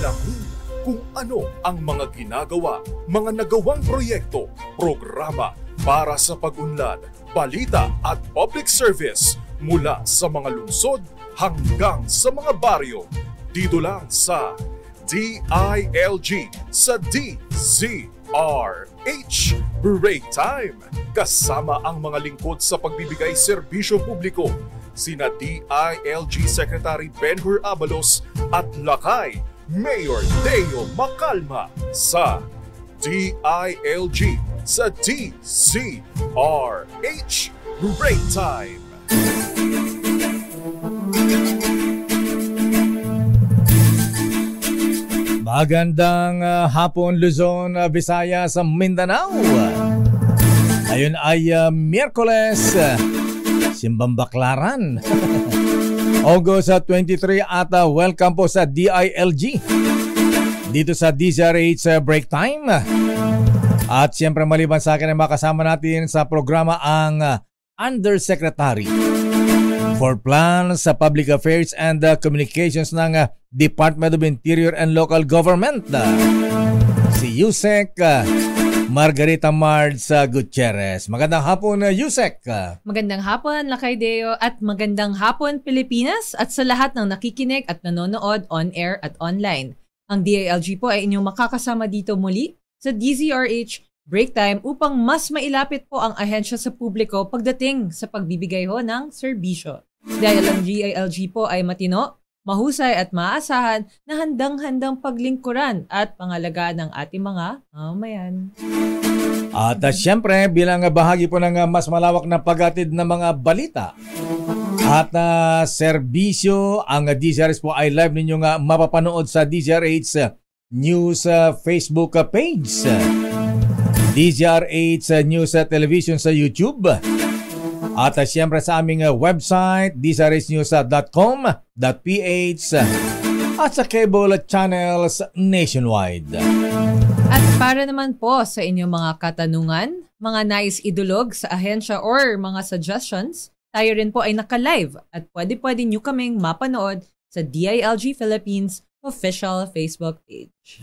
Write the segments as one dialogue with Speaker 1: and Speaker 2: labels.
Speaker 1: Alamin kung ano ang mga ginagawa, mga nagawang proyekto, programa para sa pag-unlad, balita at public service mula sa mga lungsod hanggang sa mga baryo. Dito lang sa DILG sa DZRH Break Time. Kasama ang mga lingkod sa pagbibigay serbisyo publiko, sina DILG Secretary Benhur Abalos at Lakay Mayor Deo Macalma sa DILG sa DZRH Break Time.
Speaker 2: Magandang hapon Luzon, Visayas, Mindanao. Ngayon ay Miyerkules, Simbang Baklaran. August 23 at welcome po sa DILG dito sa DZRH Break Time. At siyempre maliban sa akin ay makasama natin sa programa ang Undersecretary for Plans, Public Affairs and Communications ng Department of Interior and Local Government, si Yusek Margarita Mards Gutierrez. Magandang hapon, Yusek.
Speaker 3: Magandang hapon, Lakay Deo, at magandang hapon, Pilipinas, at sa lahat ng nakikinig at nanonood on-air at online. Ang DILG po ay inyong makakasama dito muli sa DZRH Break Time upang mas mailapit po ang ahensya sa publiko pagdating sa pagbibigay ho ng serbisyo. Dahil ang DILG po ay matino, mahusay at maasahan na handang-handang paglingkuran at pangalagaan ng ating mga mamamayan.
Speaker 2: At siyempre, bilang bahagi po ng mas malawak na paghatid ng mga balita at serbisyo, ang DZRH po ay live ninyong mapapanood sa DZRH News Facebook page, DZRH News Television sa YouTube, at siyempre sa aming website, dzrhnews.com.ph, at sa cable channels nationwide.
Speaker 3: At para naman po sa inyong mga katanungan, mga nais idulog sa ahensya or mga suggestions, tayo rin po ay naka-live at pwede nyo kaming mapanood sa DILG Philippines official Facebook page.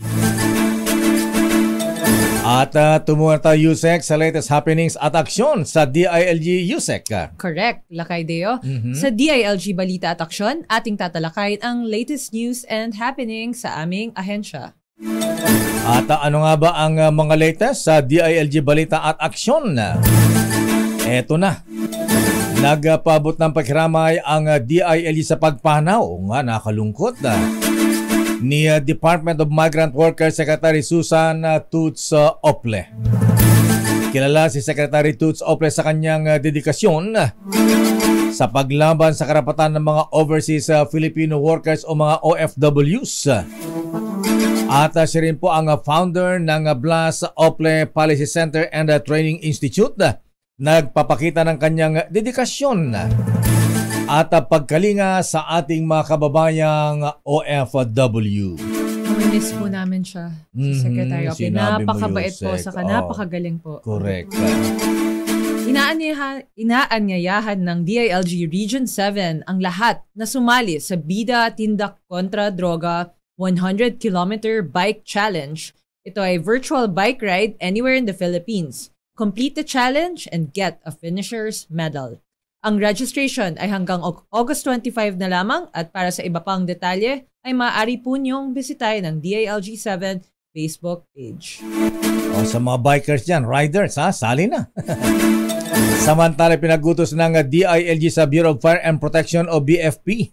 Speaker 2: At tumuha tayo, Yusek, sa latest happenings at aksyon sa DILG, Yusek.
Speaker 3: Correct, Lakay Deo. Sa DILG Balita at Aksyon, ating tatalakayin ang latest news and happenings sa aming ahensya.
Speaker 2: At ano nga ba ang mga latest sa DILG Balita at Aksyon? Eto na. Nagpaabot ng pakiramay ang DILG sa pagpanaw. Nga, nakalungkot ni Department of Migrant Workers Secretary Susan Toots Ople. Kilala si Secretary Toots Ople sa kanyang dedikasyon sa paglaban sa karapatan ng mga overseas Filipino workers o mga OFWs. At siya rin po ang founder ng Blas Ople Policy Center and Training Institute. Nagpapakita ng kanyang dedikasyon at pagkalinga sa ating mga kababayang OFW.
Speaker 3: Miss po namin siya, Secretary Ople. Napakabait po, saka napakagaling po.
Speaker 2: Correct.
Speaker 3: Inaanyayahan ng DILG Region 7 ang lahat na sumali sa Bida Tindak Kontra Droga 100-kilometer Bike Challenge. Ito ay virtual bike ride anywhere in the Philippines. Complete the challenge and get a finisher's medal. Ang registration ay hanggang August 25 na lamang at para sa iba pang detalye ay maaari po niyong bisitahin ng DILG 7 Facebook page.
Speaker 2: O sa mga bikers dyan, riders sali na. Samantala pinagutos ng DILG sa Bureau of Fire and Protection o BFP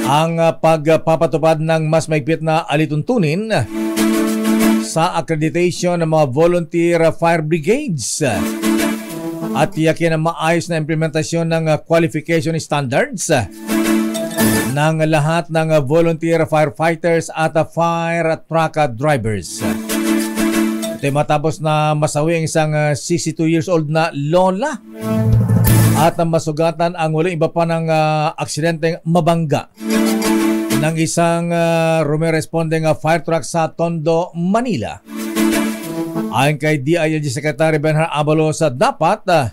Speaker 2: ang pagpapatupad ng mas maigpit na alituntunin sa accreditation ng mga volunteer fire brigades at tiyakin ang maayos na implementasyon ng qualification standards ng lahat ng volunteer firefighters at fire truck drivers. Ito ay matapos na masawi ang isang 62 years old na lola at masugatan ang walang iba pa ng aksidenteng mabangga ng isang rumiresponding fire truck sa Tondo, Manila. Ayon kay DILG Secretary Benhur Abalos, dapat na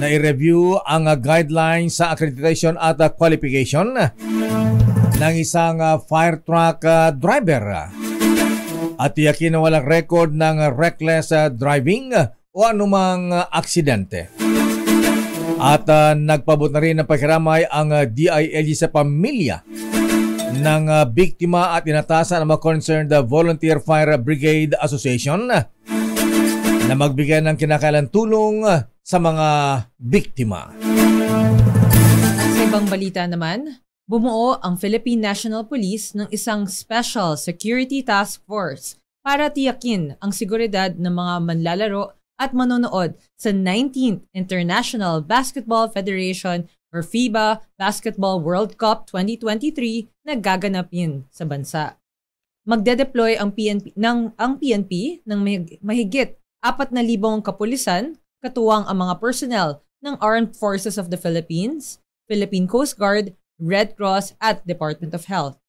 Speaker 2: i-review ang guidelines sa accreditation at qualification ng isang fire truck driver at tiyakin na walang record ng reckless driving o anumang aksidente. At nagpabot na rin ng pakiramay ang DILG sa pamilya ng biktima at inatasan ang mga concerned Volunteer Fire Brigade Association na magbigay ng kinakailangang tulong sa mga biktima.
Speaker 3: Sa ibang balita naman, bumuo ang Philippine National Police ng isang Special Security Task Force para tiyakin ang seguridad ng mga manlalaro at manonood sa 19th International Basketball Federation or FIBA Basketball World Cup 2023 na gaganapin sa bansa. Magde-deploy ang PNP ng mahigit 4,000 kapulisan, katuwang ang mga personnel ng Armed Forces of the Philippines, Philippine Coast Guard, Red Cross at Department of Health.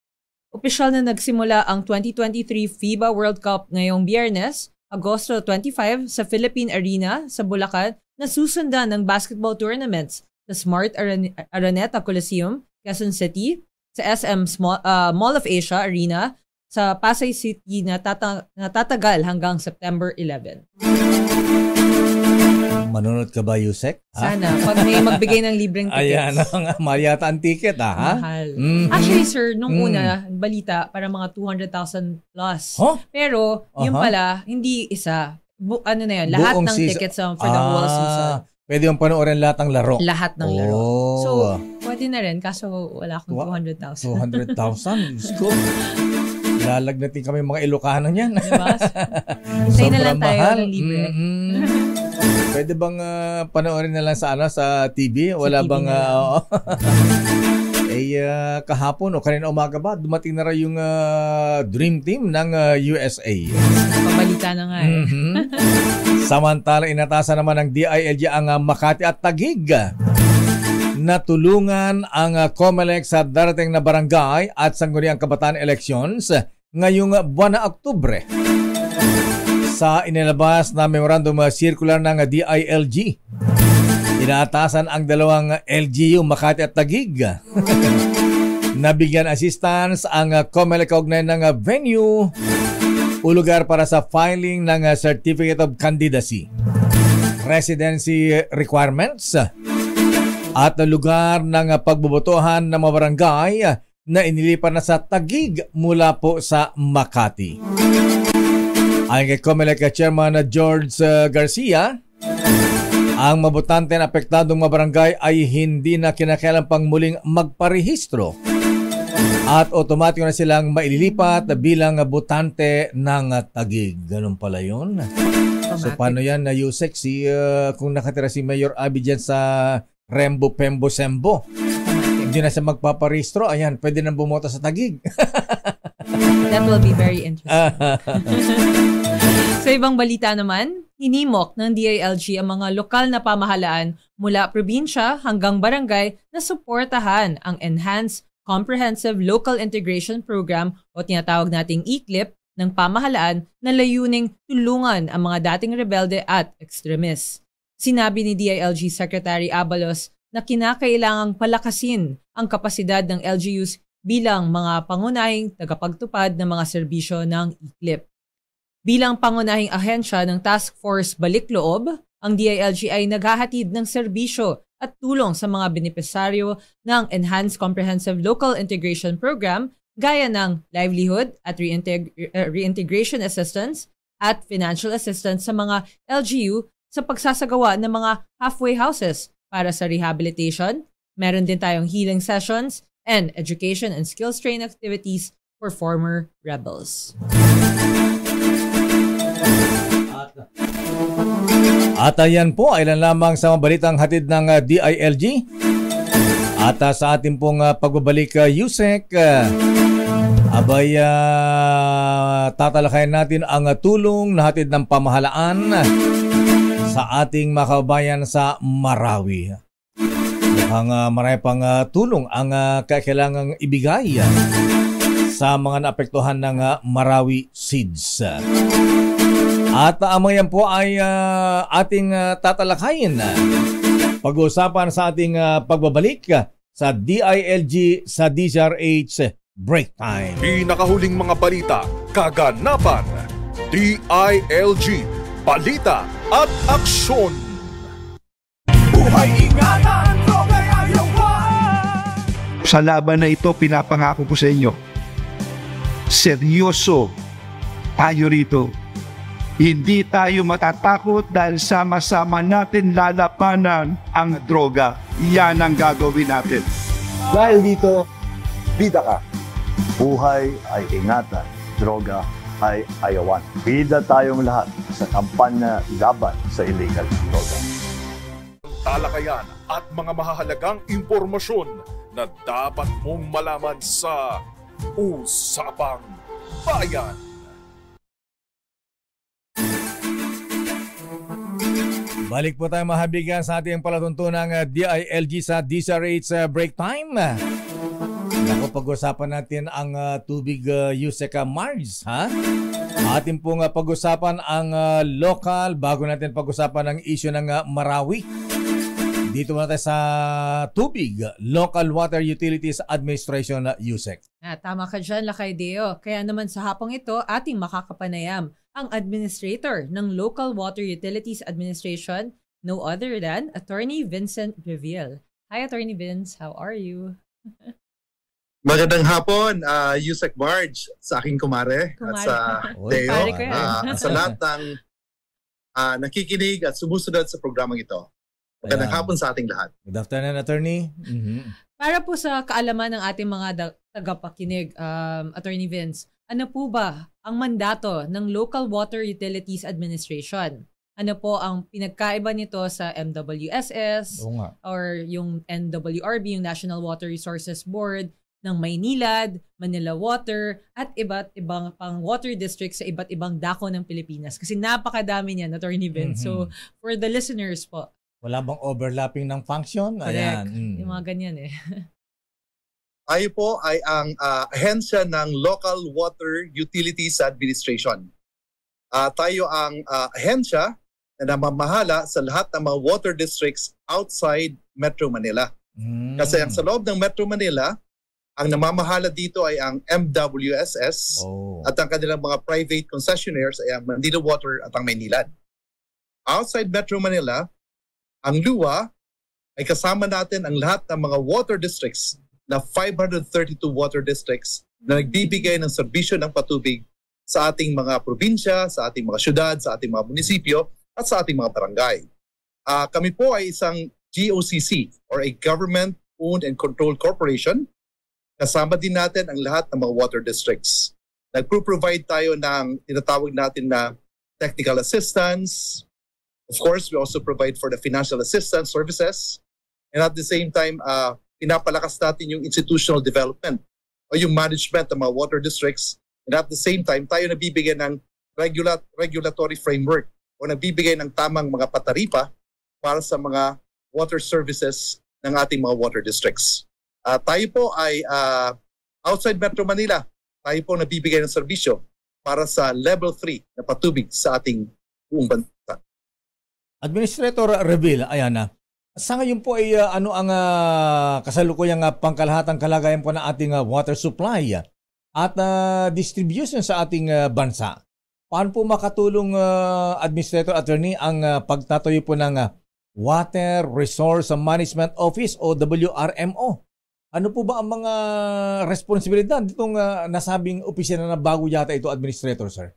Speaker 3: Opisyal na nagsimula ang 2023 FIBA World Cup ngayong Biyernes, Agosto 25 sa Philippine Arena sa Bulacan na susundan ng basketball tournaments sa Smart Araneta Coliseum, Quezon City, sa SM Mall of Asia Arena sa Pasay City na tatagal hanggang September 11.
Speaker 2: Manunod ka ba, Yusek?
Speaker 3: Sana. Pag may magbigay ng libreng tickets.
Speaker 2: Ayan, mahal yata ang ticket, ha?
Speaker 3: Mahal.
Speaker 2: Mm-hmm.
Speaker 3: Actually, sir, nung una, balita, para mga 200,000 plus.
Speaker 2: Huh?
Speaker 3: Pero, yung pala, hindi isa. Ano na yun? Lahat
Speaker 2: Buong
Speaker 3: ng
Speaker 2: season.
Speaker 3: tickets for the whole season.
Speaker 2: Pwede yung panoorin lahat ng laro.
Speaker 3: Lahat ng laro.
Speaker 2: Oh.
Speaker 3: So, pwede na rin. Kaso, wala akong 200,000.
Speaker 2: 200,000? Diyos ko. Lalagnatin kami mga Ilocano niyan.
Speaker 3: Diba? Hintayin na lang tayo ng libre.
Speaker 2: Pwede bang panoorin na lang sa TV? Wala
Speaker 3: TV
Speaker 2: bang kahapon o kanina umaga ba dumating na rin yung Dream Team ng USA.
Speaker 3: Pabalita na nga eh.
Speaker 2: Samantala inatasan naman ng DILG ang Makati at Taguig na tulungan ang COMELEC sa darating na barangay at sangguniang kabataan elections ngayong buwan na Oktubre. Sa inilabas na memorandum circular ng DILG, inaatasan ang dalawang LGU Makati at Taguig. Nabigyan assistance ang COMELEC kaugnay ng venue o lugar para sa filing ng Certificate of Candidacy, residency requirements, at lugar ng pagbobotohan ng mga barangay na inilipat na sa Taguig mula po sa Makati. Ayon kay COMELEC Chairman George Garcia, ang mabotante na apektadong mga barangay ay hindi na kinakailangan pang muling magparehistro at otomatiko na silang maililipat bilang botante ng Taguig. Ganun pala yun. So paano yan na Yusek kung nakatira si Mayor Abby dyan sa Rembo, Pembo, Sembo? Hindi na siya magpaparehistro. Ayan, pwede nang bumoto sa Taguig.
Speaker 3: That will be very interesting. Sa ibang balita naman, hinimok ng DILG ang mga lokal na pamahalaan mula probinsya hanggang barangay na suportahan ang Enhanced Comprehensive Local Integration Program o tinatawag nating ECLIP ng pamahalaan na layuning tulungan ang mga dating rebelde at extremists. Sinabi ni DILG Secretary Abalos na kinakailangang palakasin ang kapasidad ng LGUs bilang mga pangunahing tagapagtupad ng mga serbisyo ng ECLIP. Bilang pangunahing ahensya ng Task Force Balikloob, ang DILG ay naghahatid ng serbisyo at tulong sa mga benepisaryo ng Enhanced Comprehensive Local Integration Program gaya ng livelihood at reintegration assistance at financial assistance sa mga LGU sa pagsasagawa ng mga halfway houses para sa rehabilitation. Meron din tayong healing sessions and education and skills training activities for former rebels.
Speaker 2: At ayan po, ilan lamang sa mga balitang hatid ng DILG. At sa ating pong pagbabalik, Yusek, tatalakayin natin ang tulong na hatid ng pamahalaan sa ating mga kababayan sa Marawi. Mukhang marami pang tulong ang kailangang ibigay sa mga naapektuhan ng Marawi SEEDS. At ang yan po ay ating tatalakayin. Pag-uusapan sa ating pagbabalik sa DILG sa DZRH Break Time.
Speaker 1: Pinakahuling mga balita, kaganapan, DILG, balita at aksyon.
Speaker 4: Buhay ingatan, droga'y ayawan!
Speaker 5: Sa laban na ito, pinapangako ko sa inyo, seryoso tayo rito. Hindi tayo matatakot dahil sama-sama natin lalapanan ang droga. Yan ang gagawin natin.
Speaker 6: Dahil dito, bida ka. Buhay ay ingatan, droga ay ayawan. Bida tayong lahat sa kampanya laban sa illegal droga.
Speaker 1: Talakayan at mga mahahalagang impormasyon na dapat mong malaman sa Usapang Bayan.
Speaker 2: Balik po tayo mahabigan sa ating palatuntunang DILG sa DZRH Break Time. Naku, pag-usapan natin ang tubig USEC March, ha? Atin pong pag-usapan ang local bago natin pag-usapan ang issue ng Marawi. Dito muna tayo sa tubig, Local Water Utilities Administration USEC.
Speaker 3: Tama ka dyan, Lakay Deo. Kaya naman sa hapong ito, ating makakapanayam ang administrator ng Local Water Utilities Administration, no other than Attorney Vincent Reveal. Hi, Attorney Vince. How are you?
Speaker 7: Magandang hapon, Yusek Marge, sa aking kumare at sa Deo, at sa lahat ng nakikinig at sumusunod sa programang ito. Magandang hapon sa ating lahat.
Speaker 2: Good afternoon, Attorney.
Speaker 3: Para po sa kaalaman ng ating mga tagapakinig, Attorney Vince, ano po ba ang mandato ng Local Water Utilities Administration? Ano po ang pinagkaiba nito sa MWSS or yung NWRB, yung National Water Resources Board ng Maynilad, Manila Water, at iba't ibang pang water districts sa iba't ibang dako ng Pilipinas? Kasi napakadami niyan, Attorney Vince. So, for the listeners po.
Speaker 2: Wala bang overlapping ng function?
Speaker 3: Correct. Ayan. Yung mga ganyan eh.
Speaker 7: Tayo po ay ang ahensya ng Local Water Utilities Administration. Tayo ang ahensya na namamahala sa lahat ng mga water districts outside Metro Manila. Kasi ang sa loob ng Metro Manila, ang namamahala dito ay ang MWSS at ang kanilang mga private concessionaires ay ang Manila Water at ang Maynilad. Outside Metro Manila, ang LUWA ay kasama natin ang lahat ng mga water districts na 532 water districts na nagbibigay ng serbisyo ng patubig sa ating mga probinsya, sa ating mga syudad, sa ating mga munisipyo, at sa ating mga barangay. Kami po ay isang GOCC or a Government-Owned and Controlled Corporation. Kasama din natin ang lahat ng mga water districts. Nagpro-provide tayo ng tinatawag natin na technical assistance. Of course, we also provide for the financial assistance services. And at the same time, pinapalakas natin yung institutional development o yung management ng mga water districts. And at the same time, tayo nabibigyan ng regulatory framework o nabibigay ng tamang mga pataripa para sa mga water services ng ating mga water districts. Tayo po ay outside Metro Manila, tayo po nabibigay ng serbisyo para sa level 3 na patubig sa ating buong bansa.
Speaker 2: Administrator Reveal, ayan na. Sa ngayon po ay ano ang kasalukuyang pangkalahatang kalagayan po ng ating water supply at distribution sa ating bansa? Paano po makatulong, Administrator Attorney, ang pagtatayo po ng Water Resource Management Office o WRMO? Ano po ba ang mga responsibilidad ditong nasabing opisina na bago yata ito, Administrator, sir?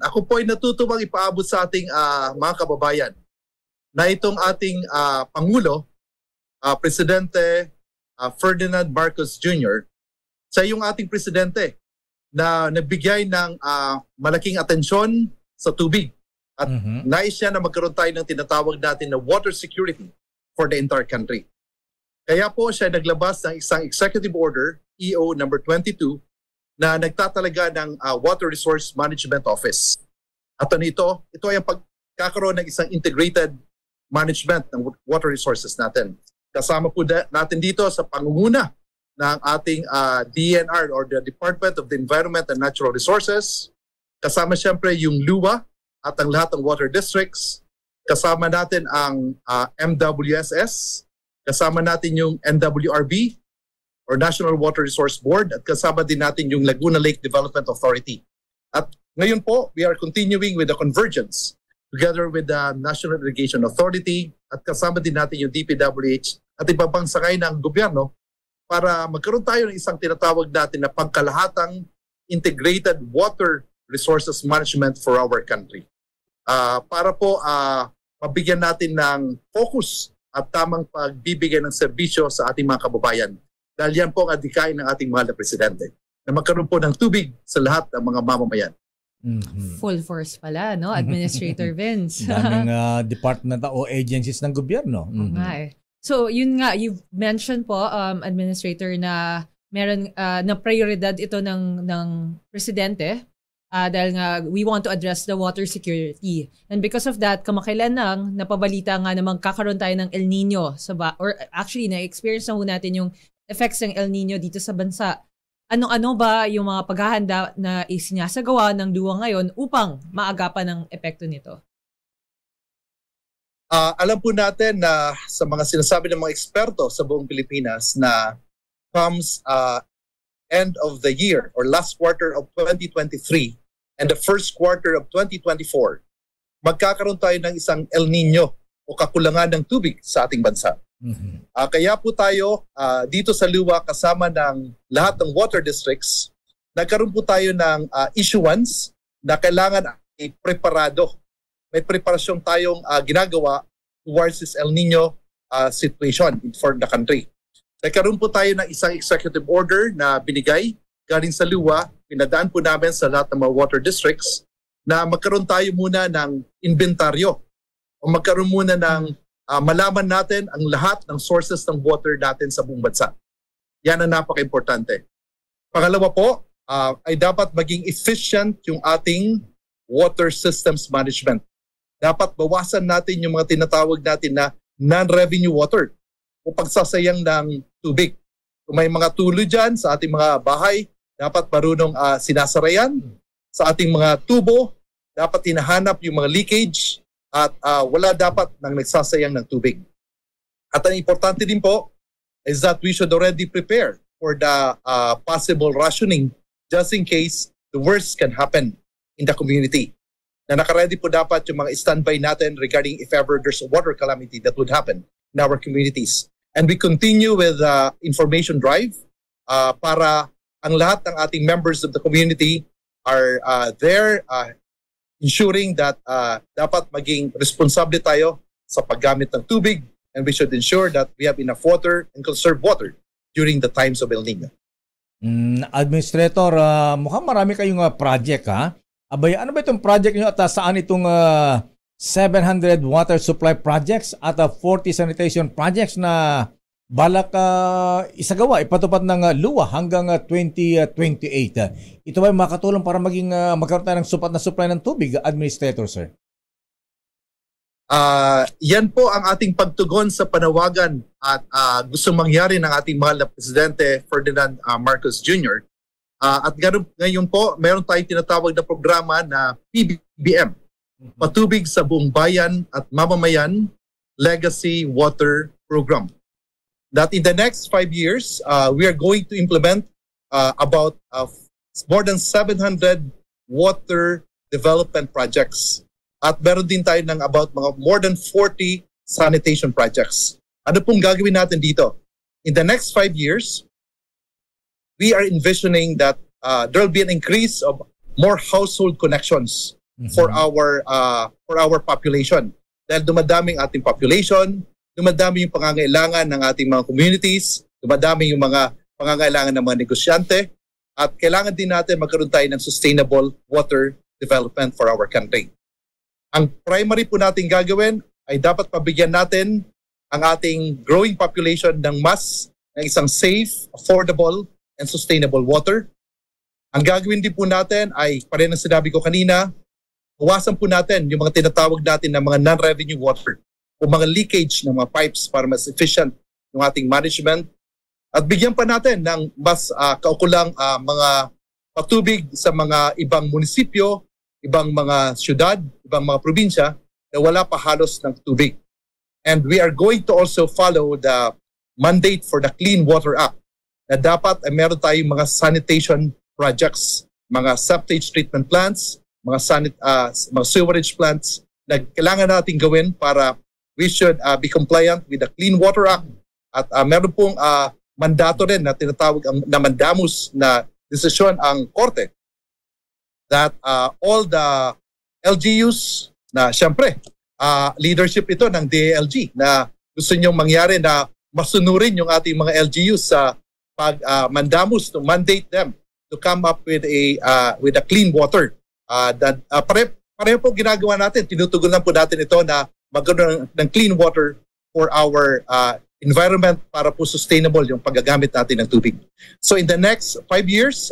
Speaker 7: Ako po ay natutubang ipaabot sa ating mga kababayan na itong ating Pangulo, Presidente Ferdinand Marcos Jr., sa yung ating Presidente na nagbigay ng malaking atensyon sa tubig at nais niya na magkaroon tayo ng tinatawag natin na water security for the entire country. Kaya po siya naglabas ng isang Executive Order, EO number 22, na nagtatalaga ng Water Resource Management Office. At ito ay ang pagkakaroon ng isang integrated management ng water resources natin. Kasama po natin dito sa pangunguna ng ating DNR or the Department of the Environment and Natural Resources. Kasama siyempre yung LUWA at ang lahat ng water districts. Kasama natin ang MWSS kasama natin yung NWRB or National Water Resource Board at kasama din natin yung Laguna Lake Development Authority. At ngayon po, we are continuing with the convergence together with the National Irrigation Authority at kasama din natin yung DPWH at ibang pang sakay ng gobyerno para magkaroon tayo ng isang tinatawag natin na pangkalahatang integrated water resources management for our country. Para po mabigyan natin ng focus at tamang pagbibigay ng serbisyo sa ating mga kababayan. Dahil yan po ang adhikain ng ating mahal na presidente na magkaroon po ng tubig sa lahat ng mga mamamayan.
Speaker 3: Full force pala, no? Administrator Vince.
Speaker 2: Daming department o agencies ng gobyerno.
Speaker 3: So, yun nga, you've mentioned po, Administrator, na meron na prioridad ito ng presidente dahil nga we want to address the water security. And because of that, kamakailan lang, napabalita nga na magkakaroon tayo ng El Nino. Or actually, na-experience na ho natin yung effects ng El Nino dito sa bansa. Ano-ano ba yung mga paghahanda na isinasagawa ng DUWA ngayon upang maagapan ng epekto nito?
Speaker 7: Alam po natin na sa mga sinasabi ng mga eksperto sa buong Pilipinas na comes end of the year or last quarter of 2023 and the first quarter of 2024, magkakaroon tayo ng isang El Nino o kakulangan ng tubig sa ating bansa. Kaya po tayo dito sa LUWA kasama ng lahat ng water districts, nagkaroon po tayo ng issuance na kailangan ay preparado. May preparasyon tayong ginagawa towards this El Nino situation for the country. Nagkaroon po tayo ng isang executive order na binigay galing sa LUWA, pinadaan po namin sa lahat ng mga water districts na magkaroon tayo muna ng inventaryo o magkaroon muna ng malaman natin ang lahat ng sources ng water natin sa buong bansa. Yan ang napaka-importante. Pangalawa po, ay dapat maging efficient yung ating water systems management. Dapat bawasan natin yung mga tinatawag natin na non-revenue water o pagsasayang ng tubig. Kung may mga tulo dyan sa ating mga bahay, dapat marunong sinasarayan. Sa ating mga tubo, dapat hinahanap yung mga leakage at wala dapat nang nagsasayang ng tubig. At ang importante din po is that we should already prepare for the possible rationing just in case the worst can happen in the community. Na nakaready po dapat yung mga standby natin regarding if ever there's a water calamity that would happen in our communities. And we continue with information drive para ang lahat ng ating members of the community are there ensuring that dapat maging responsable tayo sa paggamit ng tubig and we should ensure that we have enough water and conserve water during the times of El Nino.
Speaker 2: Administrator, mukhang marami kayong project ha? Abay, ano ba itong project nyo at saan itong 700 water supply projects at 40 sanitation projects na balak isagawa, ipatupad ng LUWA hanggang 2028. Ito ba makatulong para magkaroon tayo ng supat na supply ng tubig, Administrator, sir?
Speaker 7: Yan po ang ating pagtugon sa panawagan at gusto mangyari ng ating mahal na Presidente Ferdinand Marcos Jr. At ngayon po, meron tayong tinatawag na programa na PBBM, Patubig sa Buong Bayan at Mamamayan Legacy Water Program. That in the next 5 years, we are going to implement about more than 700 water development projects. At meron din tayo ng about more than 40 sanitation projects. Ano pong gagawin natin dito? In the next 5 years, we are envisioning that there will be an increase of more household connections for our population. Dahil dumadaming ating population, dumadami yung pangangailangan ng ating mga communities, dumadami yung mga pangangailangan ng mga negosyante, at kailangan din natin magkaroon tayo ng sustainable water development for our country. Ang primary po natin gagawin ay dapat pabigyan natin ang ating growing population ng isang safe, affordable, and sustainable water. Ang gagawin din po natin ay, pareho ng sinabi ko kanina, bawasan po natin yung mga tinatawag natin na mga non-revenue water o mga leakage ng mga pipes para mas efficient yung ating management. At bigyan pa natin ng mas kaukulang mga patubig sa mga ibang munisipyo, ibang mga syudad, ibang mga probinsya na wala pa halos ng tubig. And we are going to also follow the mandate for the Clean Water Act na dapat ay meron tayong mga sanitation projects, mga septage treatment plants, mga sewerage plants na kailangan natin gawin para we should be compliant with the Clean Water Act. At meron pong mandato rin na tinatawag na mandamus na desisyon ang Korte that all the LGUs na siyempre leadership ito ng DILG na gusto nyong mangyari na masunurin yung ating mga LGUs sa mandamus to mandate them to come up with a clean water. Pareho po ginagawa natin, tinutugunan po natin ito na magkaroon ng clean water for our environment para po sustainable yung paggagamit natin ng tubig. So in the next 5 years,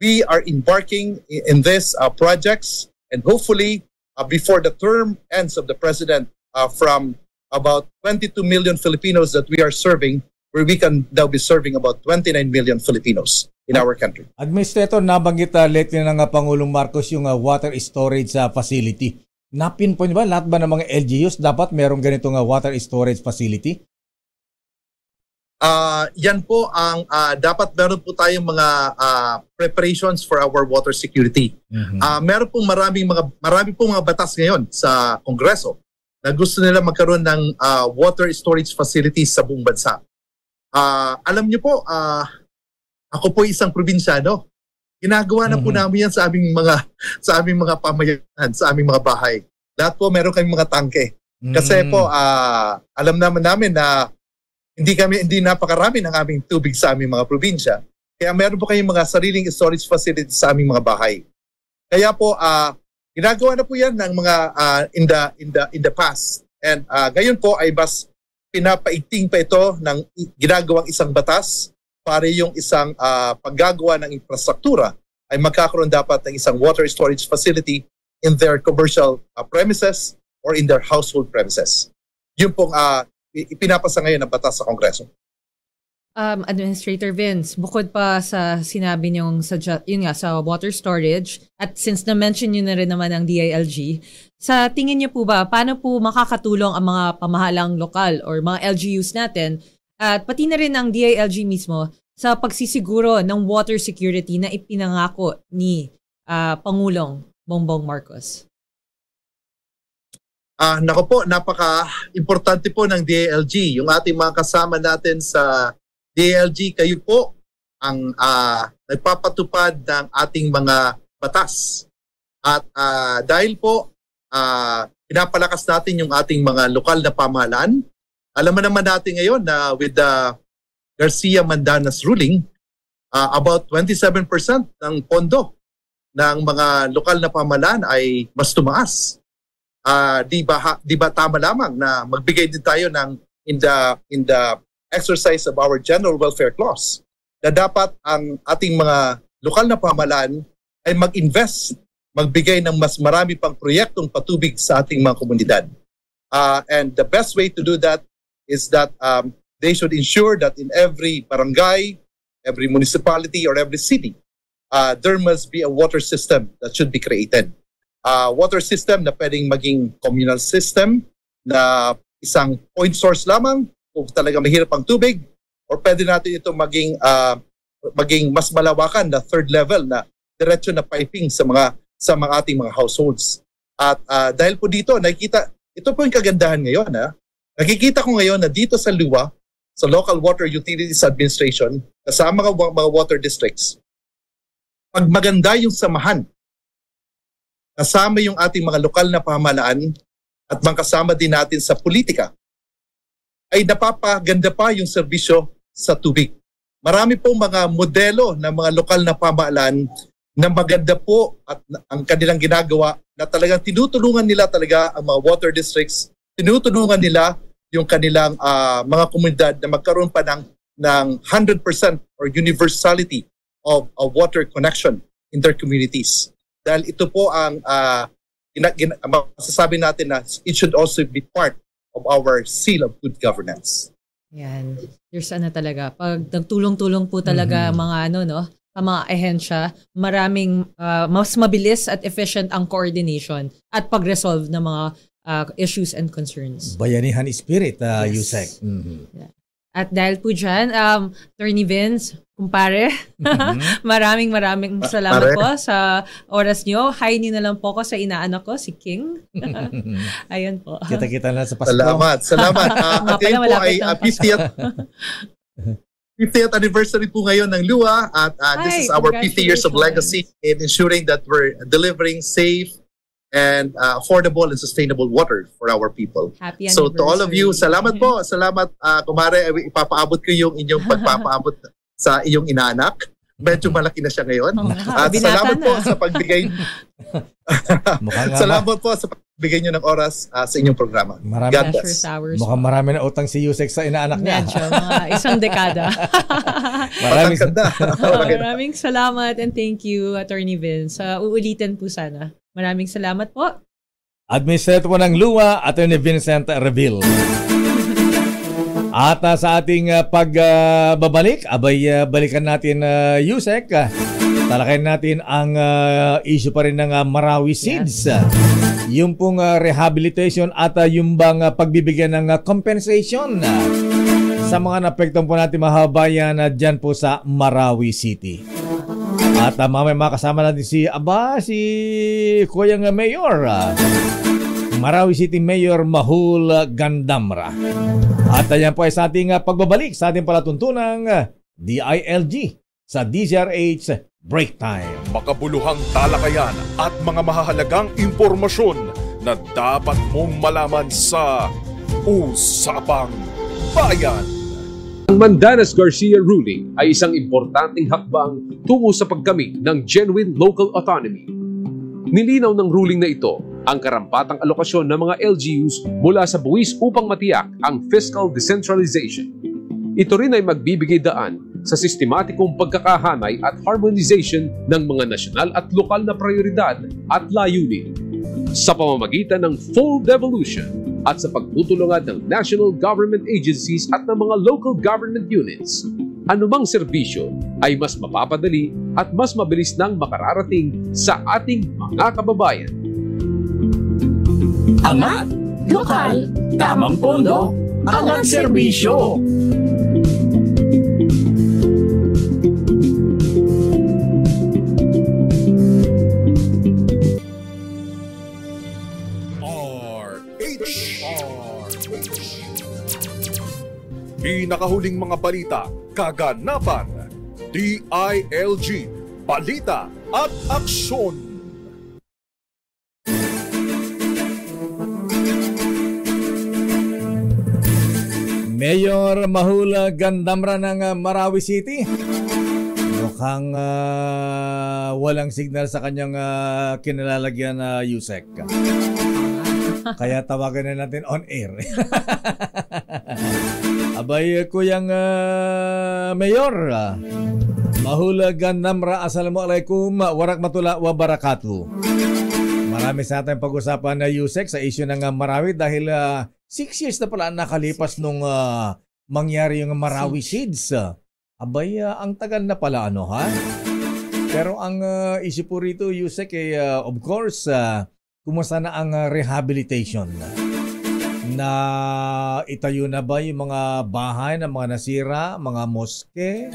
Speaker 7: we are embarking in these projects, and hopefully before the term ends of the President, from about 22 million Filipinos that we are serving, where we can now be serving about 29 million Filipinos in our country.
Speaker 2: Administrator, nabanggit lately ng Pangulong Marcos yung water storage facility. Napinpoint ba lahat ba ng mga LGUs dapat merong ganitong water storage facility?
Speaker 7: Yan po ang dapat meron po tayong mga preparations for our water security. Meron pong marami pong mga batas ngayon sa Kongreso na gusto nila magkaroon ng water storage facilities sa buong bansa. Alam niyo po, ako po isang probinsyano. Ginagawa na po namin yan sa aming mga pamayanan, sa aming mga bahay. Lahat po meron kaming mga tangke. Kasi po alam naman namin na hindi napakarami ng aming tubig sa aming mga probinsya. Kaya meron po kayong mga sariling storage facilities sa aming mga bahay. Kaya po ginagawa na po 'yan ng mga in the past. And ngayon po ay mas pinapaigting pa ito ng ginagawang isang batas para yung isang paggagawa ng infrastruktura ay magkakaroon dapat ng isang water storage facility in their commercial premises or in their household premises. Yun pong ipinapasa ngayon ng batas sa Kongreso.
Speaker 3: Administrator Vince, bukod pa sa sinabi niyong sa water storage, at since na-mention niyo na rin naman ang DILG, sa tingin niyo po ba, paano po makakatulong ang mga pamahalang lokal or mga LGUs natin at pati na rin ang DILG mismo sa pagsisiguro ng water security na ipinangako ni Pangulong Bongbong Marcos?
Speaker 7: Nako po, napaka-importante po ng DILG. Yung ating mga kasama natin sa DILG, kayo po ang nagpapatupad ng ating mga batas. At dahil po, pinapalakas natin yung ating mga lokal na pamahalaan. Alam naman natin ngayon na with the Garcia-Mandanas ruling, about 27% ng pondo ng mga lokal na pamahalaan ay mas tumaas. Di ba tama lamang na magbigay din tayo ng in the exercise of our general welfare clause na dapat ang ating mga lokal na pamahalaan ay mag-invest, magbigay ng mas marami pang proyektong patubig sa ating mga komunidad. And the best way to do that is that they should ensure that in every barangay, every municipality, or every city, there must be a water system that should be created. Water system na pwedeng maging communal system na isang point source lamang kung talaga mahirap ang tubig, or pwede natin ito maging mas malawakan na third level na diretso na piping sa mga ating mga households. At dahil po dito nakikita, ito po yung kagandahan ngayon. Nakikita ko ngayon na dito sa LUA, sa Local Water Utilities Administration, kasama mga water districts, pag maganda yung samahan, kasama yung ating mga lokal na pamahalaan at kasama din natin sa politika, ay napapaganda pa yung serbisyo sa tubig. Marami pong mga modelo ng mga lokal na pamahalaan na maganda po at ang kanilang ginagawa na talagang tinutulungan nila talaga ang mga water districts, tinutulungan nila yung kanilang mga komunidad na magkaroon pa ng 100% or universality of water connection in their communities. Dahil ito po ang masasabi natin na it should also be part of our seal of good governance.
Speaker 3: Yan. There's talaga. Pag nagtulong-tulong po talaga mga mga ahensya, maraming mas mabilis at efficient ang coordination at pag-resolve ng mga issues and concerns.
Speaker 2: Bayanihan spirit,
Speaker 3: Yes.
Speaker 2: Yusek.
Speaker 3: Yeah. At dahil po dyan, Attorney Vince, kumpare, maraming salamat po sa oras nyo. Hi niyo na lang po ko sa inaanak ko, si King. Ayun po.
Speaker 2: Kita-kita na sa Pasko.
Speaker 7: Salamat. At yun po ay 50th anniversary po ngayon ng LUA at this is our 50 years of legacy in ensuring that we're delivering safe and affordable and sustainable water for our people.
Speaker 3: Happy
Speaker 7: So to all of you,
Speaker 3: anniversary.
Speaker 7: salamat po. Salamat, kumare. Ipapaabot ko yung inyong pagpapaabot sa iyong inaanak. Medyo malaki na siya ngayon. At salamat po sa pagbigay. Salamat po sa pagbigay nyo ng oras sa inyong programa. God bless.
Speaker 2: Mukhang marami na utang si Yusek sa inaanak niya.
Speaker 3: Medyo, mga isang dekada. Maraming salamat and thank you, Attorney Vince. Uulitin po sana. Maraming salamat po.
Speaker 2: Administrator po ng LUA, Attorney Vincent Reville. At sa ating pagbabalik, balikan natin Yusek. Talakayin natin ang issue pa rin ng Marawi Seeds. Yung pong rehabilitation at yung bang pagbibigyan ng compensation sa mga naapektuhan po natin mahabayan dyan po sa Marawi City. At mamaya makasama natin si Kuyang Mayor, Marawi City Mayor Mahul Gandamra. At yan po ay sa ating pagbabalik sa ating palatuntunang DILG sa DZRH Break Time.
Speaker 1: Makabuluhang talakayan at mga mahahalagang impormasyon na dapat mong malaman sa Usapang Bayan.
Speaker 8: Ang Mandanas-Garcia ruling ay isang importanteng hakbang tungo sa pagkamit ng genuine local autonomy. Nilinaw ng ruling na ito ang karampatang alokasyon ng mga LGUs mula sa buwis upang matiyak ang fiscal decentralization. Ito rin ay magbibigay daan sa sistematikong pagkakahanay at harmonization ng mga nasyonal at lokal na prioridad at layunin sa pamamagitan ng full devolution at sa pagtutulungan ng national government agencies at ng mga local government units. Anumang serbisyo ay mas mapapadali at mas mabilis nang makararating sa ating mga kababayan.
Speaker 4: Angat, lokal, tamang pondo, angat serbisyo.
Speaker 1: Pinakahuling mga balita, kaganapan, DILG, balita at aksyon.
Speaker 2: Mayor Mahul Gandamra ng Marawi City. Mukhang walang signal sa kanyang kinalalagyan na Yusek. Kaya tawagan na natin on air. Abay, Kuyang Mayor Mahul Gandamra, Assalamualaikum Warakmatullah Wabarakatuh. Marami sa ating pag-usapan na Yusek sa issue ng Marawi dahil 6 years na pala nakalipas nung mangyari yung Marawi Seeds. Abay, ang tagal na pala ha? Pero ang issue po rito, Yusek, of course, kumusta na ang rehabilitation? Na itayo na ba yung mga bahay na mga nasira, mga moske,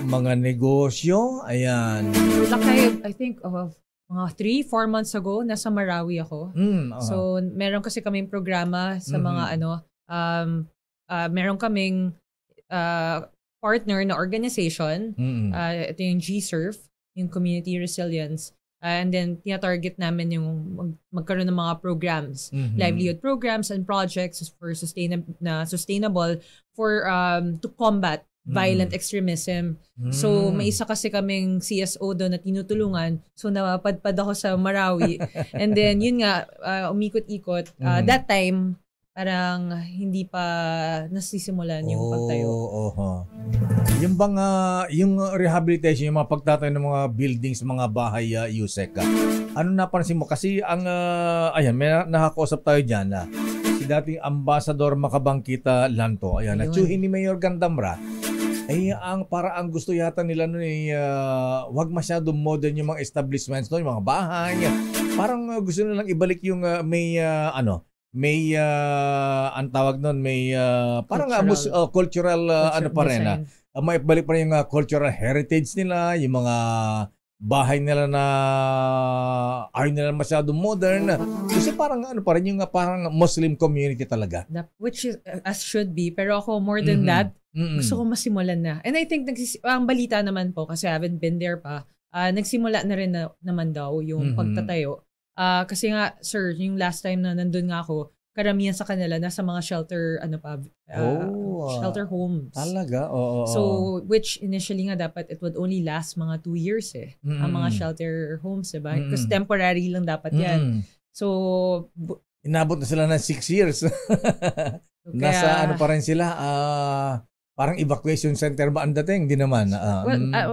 Speaker 2: mga negosyo? Ayan.
Speaker 3: Lakay, I think, mga 3-4 months ago, nasa Marawi ako. So, meron kasi kaming programa sa mga meron kaming partner na organization. Ito yung GSURF, yung Community Resilience. And then, tina-target namin yung magkaroon ng mga programs, livelihood programs and projects for sustainable for to combat violent extremism. So, may isa kasi kaming CSO doon na tinutulungan. So, napadpad ako sa Marawi. And then, yun nga, umikot-ikot. That time, parang hindi pa nasisimulan yung pagtayo.
Speaker 2: Yung bang, yung rehabilitation, yung mga pagtatayo ng mga buildings, mga bahay, Yusek, ano napansin mo? Kasi ang, ayan, may nakakausap tayo dyan na si dating Ambassador Makabangkita Lanto, ayan, natsuhin ni Mayor Gandamra, ang paraang gusto yata nila nun wag masyadong modern yung mga establishments, no, yung mga bahay. Parang gusto nilang ibalik yung may ang tawag nun, may parang cultural ano pa rin, may balik pa rin yung cultural heritage nila, yung mga bahay nila na ayaw nila masyadong modern. Kasi parang ano pa rin yung parang Muslim community talaga.
Speaker 3: Which is as should be. Pero ako more than that, gusto ko masimulan na. And I think ang balita naman po, kasi I haven't been there pa, nagsimula na rin naman daw yung pagtatayo. Kasi nga, sir, yung last time na nandun nga ako, karamihan sa kanila nasa mga shelter shelter homes.
Speaker 2: Talaga? Oo.
Speaker 3: So which initially nga dapat it would only last mga 2 years ang mga shelter homes, diba? Because temporary lang dapat yan. So
Speaker 2: inabot na sila ng 6 years. Nasa ano pa rin sila, parang evacuation center ba ang dating? Hindi naman.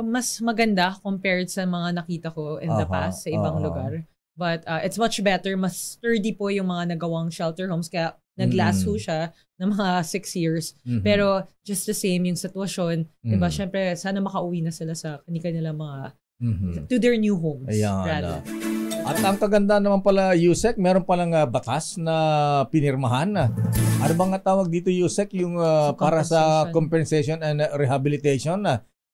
Speaker 3: Mas maganda compared sa mga nakita ko in the past sa ibang lugar. But it's much better, mas sturdy po yung mga nagawang shelter homes, kaya nag-last ho siya ng mga 6 years. Pero just the same yung sitwasyon, diba? Syempre, sana makauwi na sila sa kanila mga to their new homes.
Speaker 2: Ayan. At ang kaganda naman pala, Yusek, meron palang batas na pinirmahan. Ano bang tawag dito, Yusek? Yung para sa compensation and rehabilitation.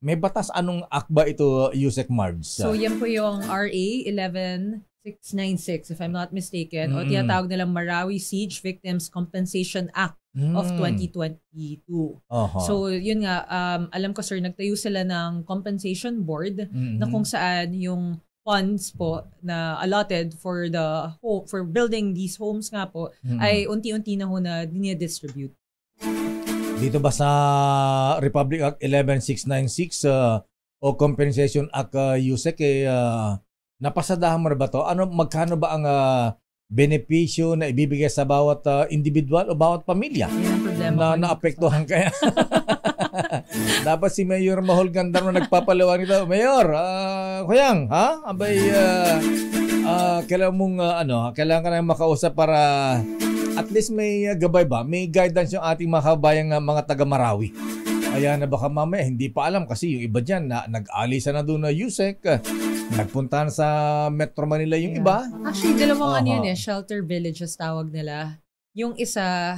Speaker 2: May batas, anong akba ito, Yusek Mards?
Speaker 3: So yan po yung RA 11696, if I'm not mistaken, o tinatawag nilang Marawi Siege Victims Compensation Act of 2022. So yun nga, alam ko sir, nagtayo sila ng compensation board na kung saan yung funds po na allotted for for building these homes nga po ay unti-unti na ho na dinidistribute.
Speaker 2: Dito ba sa Republic Act 11696 o Compensation Act, Yusek, napasadahan mo na ba ito? Magkano ba ang benepisyo na ibibigay sa bawat individual o bawat pamilya na naapektuhan kaya? Dapat si Mayor Mahol Gandar na nagpapaliwan nito. Mayor, kuyang, ha? Abay, kailangan mong, kailangan ka na makausap para at least may gabay ba? May guidance yung ating mga kabayang mga taga-Marawi. Kaya na baka mamaya, hindi pa alam kasi yung iba dyan na nag-alisa na doon na Yusek. Nagpuntahan sa Metro Manila yung iba.
Speaker 3: Actually, dalawang shelter villages tawag nila. Yung isa,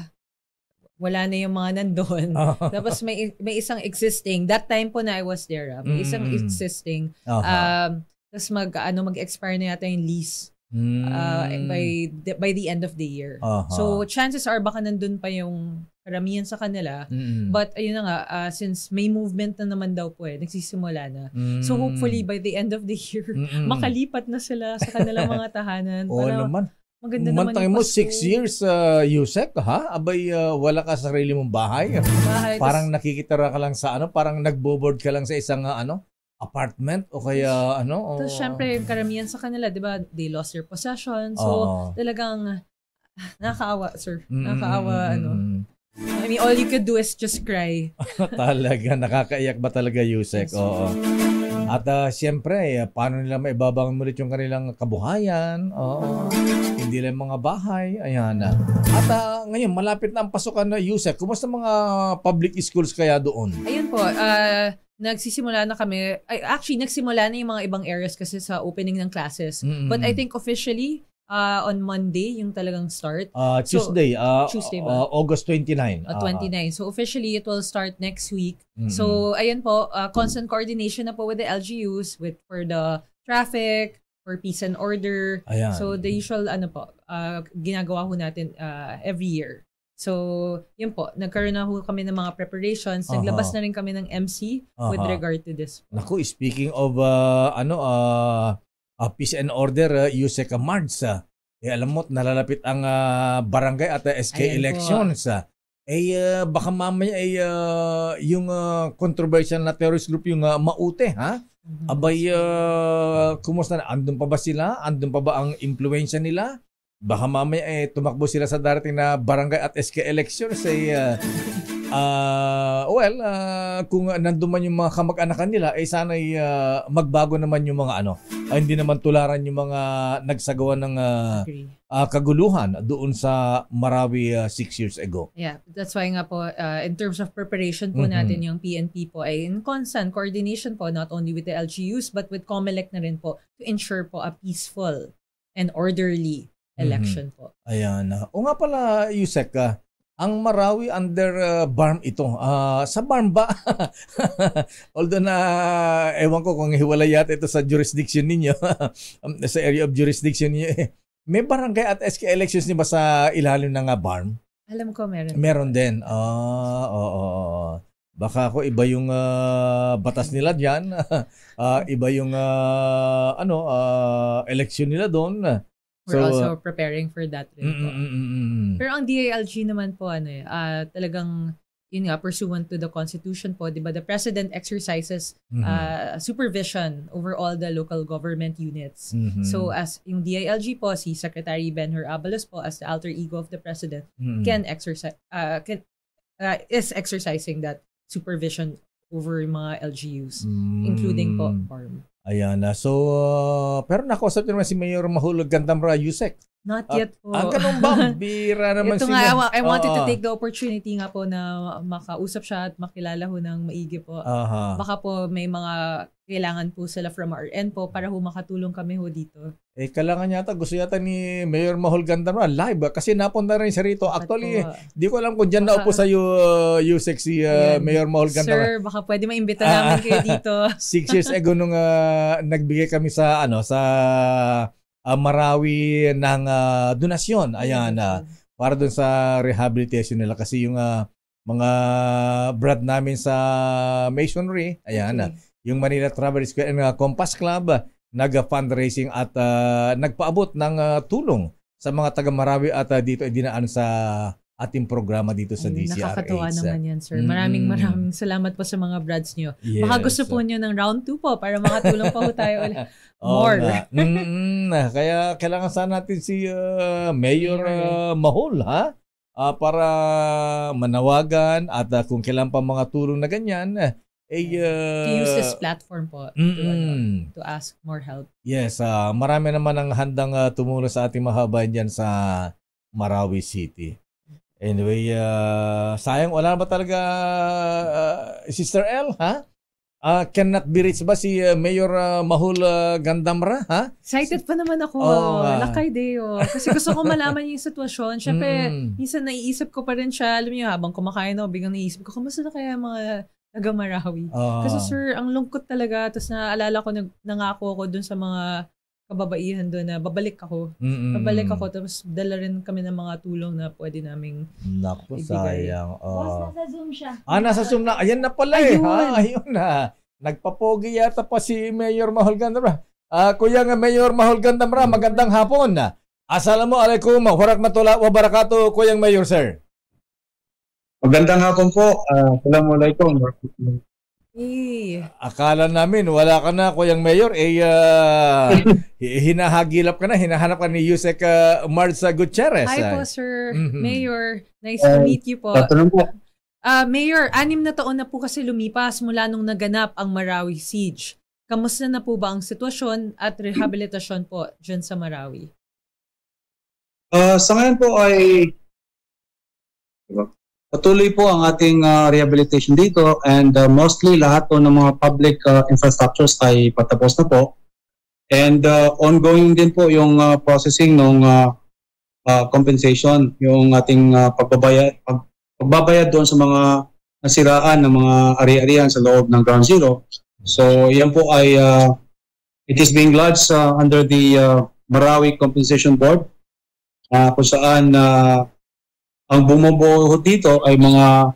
Speaker 3: wala na yung mga nandun. Tapos may isang existing, that time po na I was there, may isang existing. Tapos mag-expire na yata yung lease. By the end of the year. So chances are baka nandun pa yung karamihan sa kanila. But ayun na nga, since may movement na naman daw po nagsisimula na. So hopefully by the end of the year, makalipat na sila sa kanilang mga tahanan.
Speaker 2: Naman.
Speaker 3: Maganda naman
Speaker 2: yung mo 6 years, Yusek, ha? Abay, wala ka sa sarili mong bahay. Parang nakikitira ka lang sa parang nagbo-board ka lang sa isang apartment o kaya
Speaker 3: Tapos syempre, karamihan sa kanila, di ba, they lost their possession. So, talagang nakakaawa, sir. Nakakaawa, I mean, all you could do is just cry.
Speaker 2: Talaga, nakakaiyak ba talaga, Yusek? Oo. At syempre, paano nila maibabangon ulit yung kanilang kabuhayan? Hindi lang mga bahay. Ayan. At ngayon, malapit na ang pasukan na Yusek. Kumusta mga public schools kaya doon?
Speaker 3: Ayun po, nagsisimula na kami. Actually, nagsimula na yung mga ibang areas kasi sa opening ng classes. But I think officially, on Monday, yung talagang start.
Speaker 2: Tuesday.
Speaker 3: Tuesday ba?
Speaker 2: August 29.
Speaker 3: 29. So officially, it will start next week. So, ayun po, constant coordination na po with the LGUs, for the traffic, for peace and order.
Speaker 2: Ayan.
Speaker 3: So, the usual, ginagawa ho natin every year. So, yun po, nagkaroon na ho kami ng mga preparations. Naglabas na rin kami ng MC with regard to this.
Speaker 2: Naku, speaking of peace and order, Yusek Mards, alam mo, nalalapit ang barangay at SK elections. Baka mamaya yung controversial na terrorist group, yung Maute, ha? Abay, kumusta na? Andun pa ba sila? Andun pa ba ang impluensya nila? Baka mamaya tumakbo sila sa darating na barangay at SK elections. Kung nandun man yung mga kamag-anakan nila, sana'y magbago naman yung mga hindi naman tularan yung mga nagsagawa ng kaguluhan doon sa Marawi 6 years ago.
Speaker 3: Yeah, that's why nga po, in terms of preparation po natin, yung PNP po ay in constant coordination po, not only with the LGUs, but with COMELEC na rin po, to ensure po a peaceful and orderly election po.
Speaker 2: Ayan. O nga pala, Yusek, ang Marawi under BARM ito. Sa BARM ba? Although na, ewan ko kung hiwalay yata ito sa jurisdiction ninyo, sa area of jurisdiction ninyo. May barangay at SK elections niyo ba sa ilalim ng BARM?
Speaker 3: Alam ko meron.
Speaker 2: Meron din. Oo. Baka ako iba yung batas nila diyan. Iba yung election nila doon.
Speaker 3: We're also preparing for that rin po. Pero ang DILG naman po talagang yun nga pursuant to the Constitution po, 'di ba? The President exercises supervision over all the local government units. So as yung DILG po, si Secretary Benhur Abalos po as the alter ego of the President can exercise is exercising that supervision over mga LGUs, including po BARM.
Speaker 2: Ayan na. So, pero nakausap niyo naman si Mayor Mahulog Gandamra, Yusek.
Speaker 3: Not yet po.
Speaker 2: Ang ganun ba? Bira naman
Speaker 3: ito nga, I wanted to take the opportunity nga po na makausap siya at makilala ho ng maigi po. Baka po may mga kailangan po sila from our end po para ho makatulong kami ho dito. Kailangan
Speaker 2: yata, gusto yata ni Mayor Mahul Gandamra live kasi napunta rin siya rito. Actually, di ko alam kung dyan naupo sa Yusek si Mayor Mahul Gandamra.
Speaker 3: Sir, baka pwede maimbita namin kayo dito.
Speaker 2: 6 years ago nung nagbigay kami sa Marawi ng donasyon. Ayan, para dun sa rehabilitation nila kasi yung mga brad namin sa Masonry, ayan, yung Manila Travelers and Compass Club, nag-fundraising at nagpaabot ng tulong sa mga taga Marawi at dito ay dinaan sa ating programa dito sa DCRH.
Speaker 3: Nakakatuwa naman yan, sir. Maraming salamat po sa mga brads nyo.
Speaker 2: Yes.
Speaker 3: Baka gusto po nyo ng round 2 po para makatulong pa po tayo ulit. More.
Speaker 2: Kaya kailangan sana natin si Mayor Mahul, para manawagan at kung kailan pa mga tulong na ganyan,
Speaker 3: to use this platform po to ask more help.
Speaker 2: Yes, marami naman ang handang tumulong sa ating mahabayan dyan sa Marawi City. Anyway, sayang wala ba talaga Sister L, cannot be reached ba si Mayor Mahul Gandamra,
Speaker 3: Excited pa naman ako, lakay Deo. Kasi gusto ko malaman yung sitwasyon. Syempre, minsan naiisip ko pa rin siya, alam niyo, habang kumakain ako, biglang naiisip ko, kamusta na kaya mga taga Marawi? Kasi sir, ang lungkot talaga. Tapos naalala ko, nangako ako dun sa mga kababaihan doon na babalik ako. Babalik ako, tapos dala rin kami ng mga tulong na pwede naming ibigay.
Speaker 2: Sayang.
Speaker 9: Boss, nasa Zoom siya.
Speaker 2: Nasa Zoom na. Ayan na pala Ayun na. Nagpapogi yata pa si Mayor Mahul Gandamra. Kuya nga Mayor Mahul Gandamra, magandang hapon. Assalamualaikum, warahmatullahi wabarakatuh, Kuyang Mayor, sir.
Speaker 10: Magandang hapon po. Assalamualaikum.
Speaker 2: Akala namin wala ka na, Kuyang Mayor, hinahagilap ka na, hinahanap ka ni Yusek Marza Gutierrez.
Speaker 3: Hi po, sir. Mayor, nice to meet you po. Mayor, 6 na taon na po kasi lumipas mula nung naganap ang Marawi Siege. Kamusta na po ba ang sitwasyon at rehabilitasyon po dyan sa Marawi?
Speaker 10: Sa ngayon po ay patuloy po ang ating rehabilitation dito and mostly lahat po ng mga public infrastructures ay patapos na po. And ongoing din po yung processing ng compensation, yung ating pagbabayad doon sa mga nasiraan ng mga ari-arian sa loob ng Ground Zero. So yan po ay it is being lodged under the Marawi Compensation Board kung saan ang bumubuo dito ay mga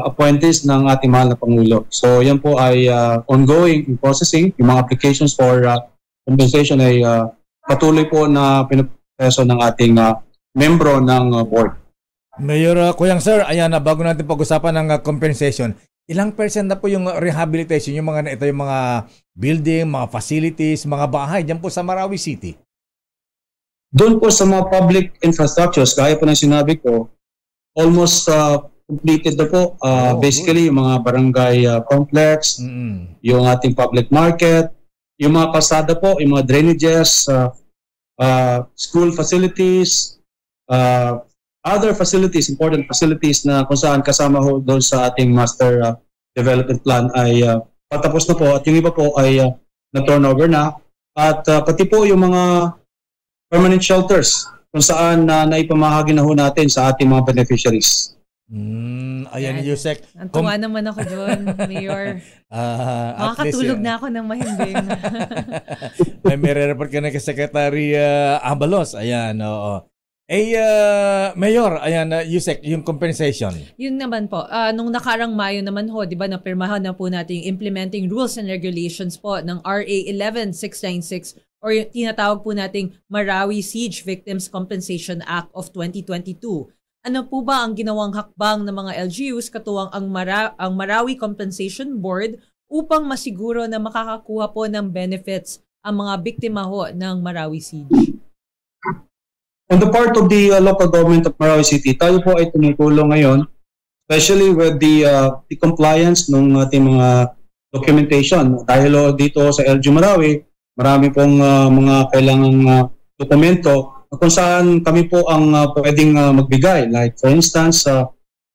Speaker 10: appointees ng ating mahal na Pangulo. So yan po ay ongoing in processing. Yung mga applications for compensation ay patuloy po na pinaproseso ng ating membro ng board.
Speaker 2: Mayor Kuyang, sir, ayan na, bago natin pag-usapan ng compensation, ilang percent na po yung rehabilitation, yung mga ito, yung mga building, mga facilities, mga bahay dyan po sa Marawi City?
Speaker 10: Doon po sa mga public infrastructures, kaya po na sinabi ko, almost completed na po. Basically, yung mga barangay complex, yung ating public market, yung mga kalsada po, yung mga drainages, school facilities, other facilities, important facilities na kung saan kasama ho doon sa ating master development plan ay patapos na po at yung iba po ay na-turnover na. At pati po yung mga permanent shelters kung saan naipamahagi na ho natin sa ating mga beneficiaries.
Speaker 2: Ayan, Yusek.
Speaker 3: Ang tuwa naman ako doon, Mayor. Makakatulog na ako ng mahimbing.
Speaker 2: May report ka na kay Secretary Abalos. Ayan, oo. Mayor, ayan, Yusek, yung compensation.
Speaker 3: Yun naman po. Nung nakarang Mayo naman ho, di ba, napirmahan na po natin yung Implementing Rules and Regulations po ng RA 11696 or yung tinatawag po nating Marawi Siege Victims Compensation Act of 2022. Ano po ba ang ginawang hakbang ng mga LGUs katuwang ang Marawi Compensation Board upang masiguro na makakakuha po ng benefits ang mga biktima ho ng Marawi Siege?
Speaker 10: On the part of the local government of Marawi City, tayo po ay tumutulong ngayon, especially with the compliance ng ating mga documentation. Dahil dito sa LGU Marawi, marami pong mga kailangang dokumento kung saan kami po ang pwedeng magbigay. Like for instance,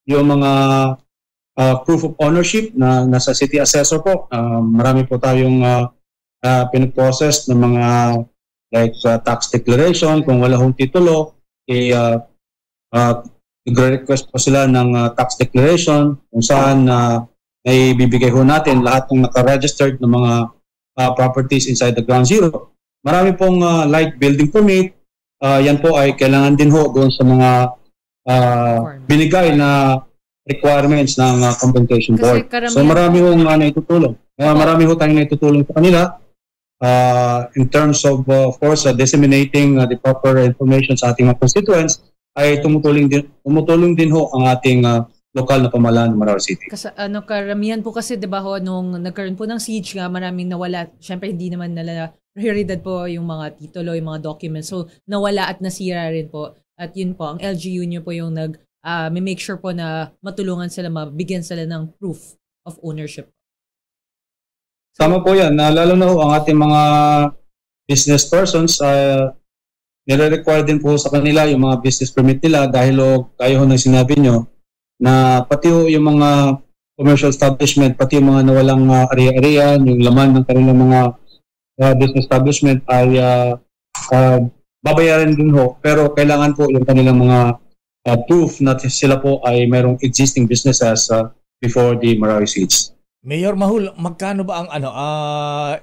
Speaker 10: yung mga proof of ownership na nasa city assessor po. Marami po tayong pinaprocess ng mga like tax declaration. Kung wala hong titulo, nagre-request po sila ng tax declaration kung saan ay bibigay ho natin lahat ng naka-registered ng mga properties inside the ground zero. Marami pong light building permit. Yan po ay kailangan din ho doon sa mga binigay na requirements ng compensation board. So marami ho naitutulong. Marami ho tayong naitutulong sa kanila in terms of course, disseminating the proper information sa ating mga constituents ay tumutulong din ho ang ating lokal na pamahalaan ng Marawi City.
Speaker 3: Kasi karamihan po kasi 'di ba ho nung nagkaroon po ng siege nga maraming nawala. Syempre hindi naman nila prioridad po yung mga titulo, yung mga documents. So nawala at nasira rin po. At yun po, ang LGU nyo po yung make sure po na matulungan sila, mabigyan sila ng proof of ownership.
Speaker 10: Tama po yan. Lalo na ho ang ating mga business persons, nire-require din po sa kanila yung mga business permit nila dahil kayo ho nang sinabi nyo na pati ho yung mga commercial establishment, pati yung mga nawalang area-area, yung laman ng kanilang mga business establishment ay babayaran din ho. Pero kailangan po yung kanilang mga proof na sila po ay mayroong existing businesses before the Marawi Siege.
Speaker 2: Mayor Mahul, magkano ba ang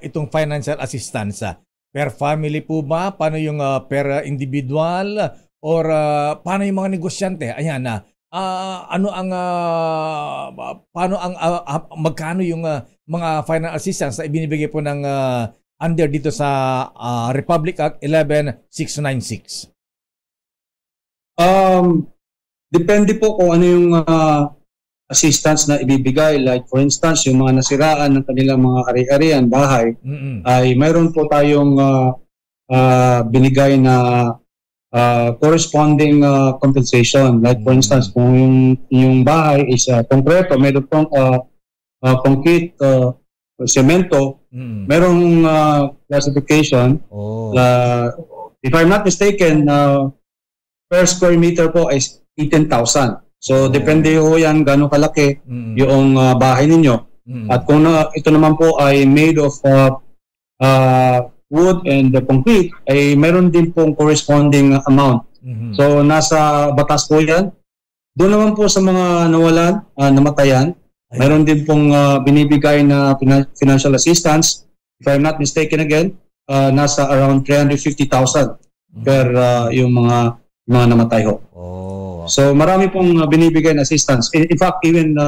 Speaker 2: itong financial assistance? Per family po ba? Paano yung per individual? Or paano yung mga negosyante? Ayan na. Magkano yung mga financial assistance na ibinibigay po ng under dito sa Republic Act 11696?
Speaker 10: Depende po kung ano yung assistance na ibibigay. Like for instance, yung mga nasiraan ng kanilang mga ari-arian, bahay, ay mayroon po tayong binigay na corresponding compensation. Like for instance, kung yung bahay is konkreto, mayroon pong concrete, semento, merong classification. If I'm not mistaken, per square meter po is 18,000. So depende ho yan gano'ng kalaki yung bahay ninyo. At kung ito naman po ay made of wood and concrete, ay meron din pong corresponding amount. So nasa batas po yan. Doon naman po sa mga nawalan, namatayan, meron din pong binibigay na financial assistance. If I'm not mistaken again, nasa around 350,000 per yung mga namatay ho. So marami pong binibigay na assistance. In fact, even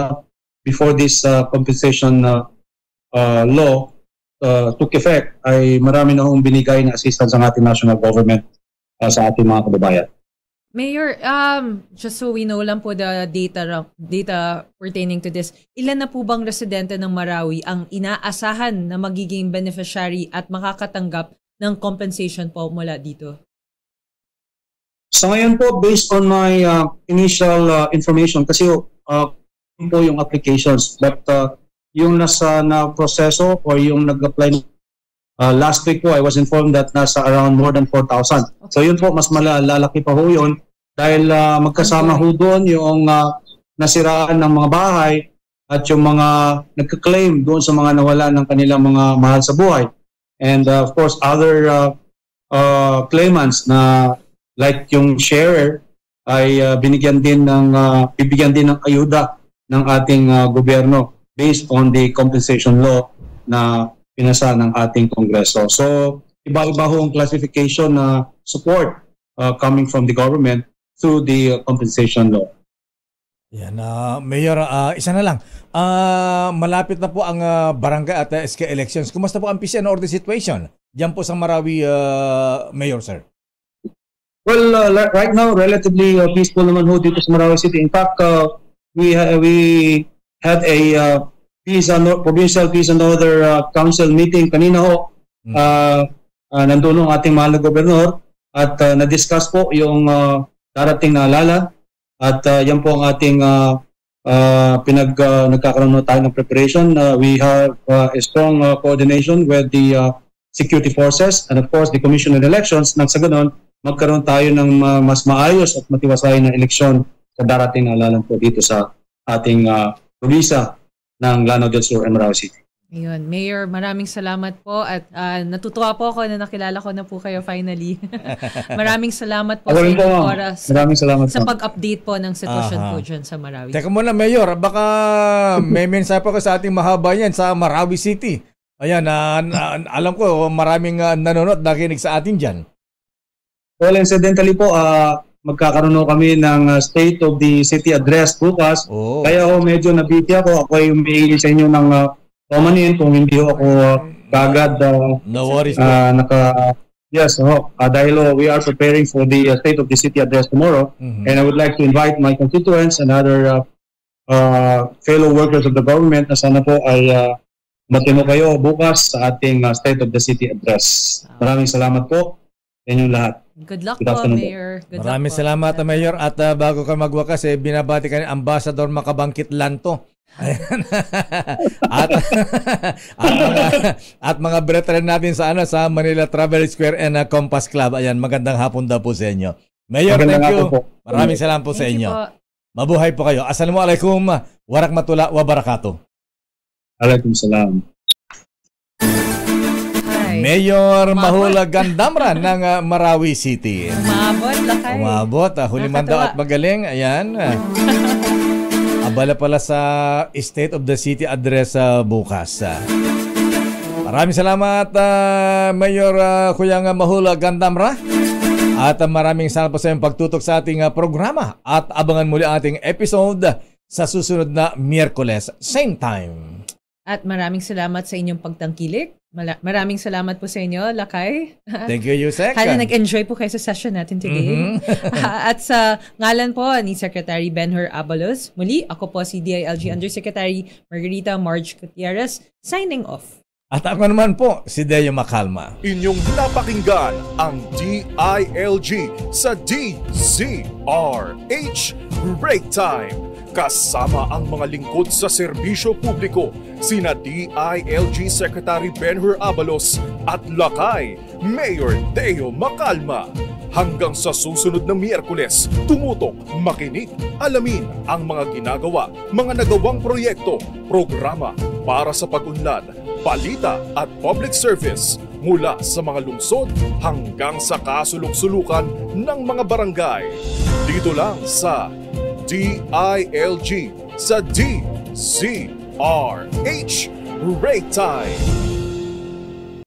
Speaker 10: before this compensation law took effect, ay marami na hong binigay na assistance ang ating national government sa ating mga kababayan.
Speaker 3: Mayor, just so we know lang po the data pertaining to this, ilan na po bang residente ng Marawi ang inaasahan na magiging beneficiary at makakatanggap ng compensation po mula dito?
Speaker 10: Sa ngayon po, based on my initial information, kasi po yung applications, but yung nasa na-proseso or yung nag-apply last week po, I was informed that nasa around more than 4,000. So yun po, mas malalaki pa ho yun dahil magkasama ho doon yung nasiraan ng mga bahay at yung mga nagka-claim doon sa mga nawala ng kanilang mga mahal sa buhay. And of course, other claimants na like yung sharer ay bibigyan din ng ayuda ng ating gobyerno based on the compensation law na pinasa ng ating Kongreso. So, iba-iba ho ang classification na support coming from the government through the compensation law.
Speaker 2: Yan, Mayor, isa na lang. Malapit na po ang barangay at SK elections. Kumusta po ang peace and order situation diyan po sa Marawi, Mayor, sir?
Speaker 10: Well, right now, relatively peaceful naman ho dito sa Marawi City. In fact, we had a provincial peace and order council meeting kanina ho. Nandun ang ating mahal na gobernador at na-discuss po yung darating na alala at yan po ang ating nagkakaroon tayo ng preparation. We have a strong coordination with the security forces and of course the Commission on Elections. Nang sa ganon, magkaroon tayo ng mas maayos at matiwasay na eleksyon sa darating na alalan po dito sa ating probinsya ng Lanao del Sur and Marawi City.
Speaker 3: Ayun, Mayor, maraming salamat po at natutuwa po ako na nakilala ko na po kayo finally. Maraming salamat po sa inyong oras.
Speaker 10: Maraming salamat
Speaker 3: sa pag-update po ng sitwasyon po dyan sa Marawi.
Speaker 2: Teka muna, Mayor, baka may mensahe pa ko sa ating mahaba yan sa Marawi City. Ayan, alam ko maraming nanonood, nakinig sa atin dyan.
Speaker 10: Well, incidentally po, magkakaroon kami ng State of the City Address bukas. Kaya medyo nabiti ako. Ako ay umiili sa inyo ng Romanin kung hindi ako kagad
Speaker 2: no worries.
Speaker 10: Yes, dahil we are preparing for the State of the City Address tomorrow. And I would like to invite my constituents and other fellow workers of the government na sana po ay matino kayo bukas sa ating State of the City Address. Maraming salamat po sa inyong lahat.
Speaker 3: Good luck po, Mayor.
Speaker 2: Maraming salamat, Mayor. At bago ka magwakas, binabati ka ni Ambassador Makabangkit Lanto. at mga brethren natin sa Manila Travel Square and Compass Club. Ayan, magandang hapon daw po sa inyo. Mayor, thank you. Maraming salamat po sa inyo. Mabuhay po kayo. Assalamualaikum warahmatullahi wabarakatuh.
Speaker 10: Waalaikumsalam.
Speaker 2: Mayor Mahula Gandamra ng Marawi City.
Speaker 3: Umabot, lakay.
Speaker 2: Umabot, huli manda at magaling. Ayan. Abala pala sa State of the City Address bukas. Maraming salamat, Mayor Kuyang Mahula Gandamra. At maraming salamat po sa iyong pagtutok sa ating programa. At abangan muli ang ating episode sa susunod na Miyerkules. Same time.
Speaker 3: At maraming salamat sa inyong pagtangkilik. Maraming salamat po sa inyo, Lakay.
Speaker 2: Thank you, Yusek.
Speaker 3: Sana nag-enjoy po kayo sa session natin today. At sa ngalan po ni Secretary Benhur Abalos, muli ako po si DILG Undersecretary Margarita Marge Gutierrez, signing off.
Speaker 2: At ako naman po, si Deo Macalma.
Speaker 1: Inyong napakinggan ang DILG sa DZRH Break Time. Kasama ang mga lingkod sa serbisyo publiko, sina DILG Secretary Benhur Abalos at Lakay, Mayor Deo Macalma. Hanggang sa susunod na Miyerkules, tumutok, makinig, alamin ang mga ginagawa, mga nagawang proyekto, programa para sa pag-unlad, balita at public service mula sa mga lungsod hanggang sa kasulok-sulukan ng mga barangay. Dito lang sa DILG sa DZRH Break Time.